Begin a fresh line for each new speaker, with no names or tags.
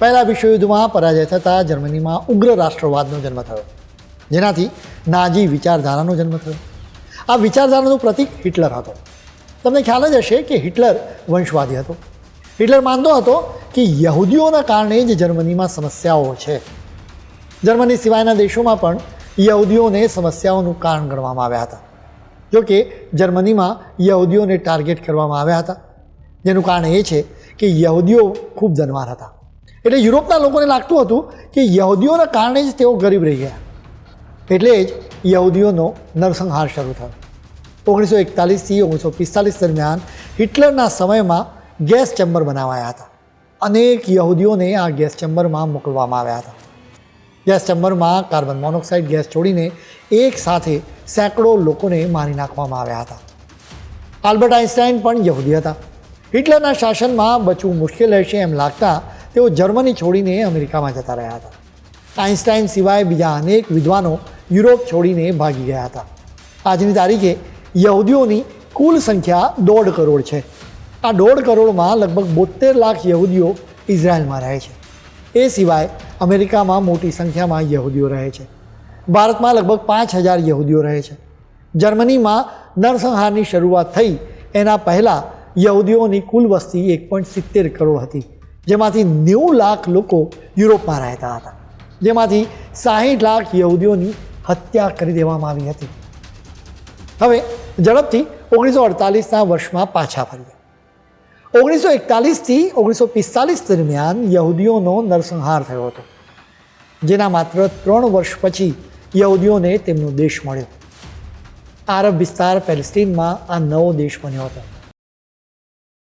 પહેલા વિશ્વયુદ્ધમાં પરાજય થતાં જર્મનીમાં ઉગ્ર રાષ્ટ્રવાદનો જન્મ થયો, જેનાથી નાઝી વિચારધારાનો જન્મ થયો. આ વિચારધારાનું પ્રતીક હિટલર હતો. તમને ખ્યાલ જ હશે કે હિટલર વંશવાદી હતો. હિટલર માનતો હતો કે યહૂદીઓના કારણે જ જર્મનીમાં સમસ્યાઓ છે. જર્મની સિવાયના દેશોમાં પણ યહૂદીઓને સમસ્યાઓનું કારણ ગણવામાં આવ્યા હતા. જોકે જર્મનીમાં યહૂદીઓને ટાર્ગેટ કરવામાં આવ્યા હતા, જેનું કારણ એ છે કે યહૂદીઓ ખૂબ ધનવાન હતા. એટલે યુરોપના લોકોને લાગતું હતું કે યહૂદીઓના કારણે જ તેઓ ગરીબ રહી ગયા. એટલે જ યહૂદીઓનો નરસંહાર શરૂ થયો. 1941થી 1945 દરમિયાન હિટલરના સમયમાં ગેસ ચેમ્બર બનાવાયા હતા. અનેક યહૂદીઓને આ ગેસ ચેમ્બરમાં મોકલવામાં આવ્યા હતા. ગેસ ચેમ્બરમાં કાર્બન મોનોક્સાઇડ ગેસ છોડીને એક સાથે સેંકડો લોકોને મારી નાખવામાં આવ્યા હતા. આલ્બર્ટ આઇન્સ્ટાઈન પણ યહૂદી હતા. હિટલરના શાસનમાં બચવું મુશ્કેલ રહેશે એમ લાગતા તેઓ જર્મની છોડીને અમેરિકામાં જતા રહ્યા હતા. આઇન્સ્ટાઈન સિવાય બીજા અનેક વિદ્વાનો યુરોપ છોડીને ભાગી ગયા હતા. આજની તારીખે યહૂદીઓની કુલ સંખ્યા 1.5 કરોડ છે. આ 1.5 કરોડમાં લગભગ 72 લાખ યહૂદીઓ ઇઝરાયલમાં રહે છે. એ સિવાય અમેરિકામાં મોટી સંખ્યામાં યહૂદીઓ રહે છે. ભારતમાં લગભગ 5,000 યહૂદીઓ રહે છે. જર્મનીમાં નરસંહારની શરૂઆત થઈ એના પહેલાં યહૂદીઓની કુલ વસ્તી 1.70 કરોડ હતી, જેમાંથી 90 લાખ લોકો યુરોપમાં રહેતા હતા, જેમાંથી 60 લાખ યહૂદીઓની હત્યા કરી દેવામાં આવી હતી. હવે ઝડપથી 1948ના વર્ષમાં પાછા ફરીએ. 1941થી 1945 દરમિયાન યહૂદીઓનો નરસંહાર થયો હતો, જેના માત્ર 3 વર્ષ પછી યહૂદીઓને તેમનો દેશ મળ્યો. આરબ વિસ્તાર પેલેસ્ટીનમાં આ નવો દેશ બન્યો હતો.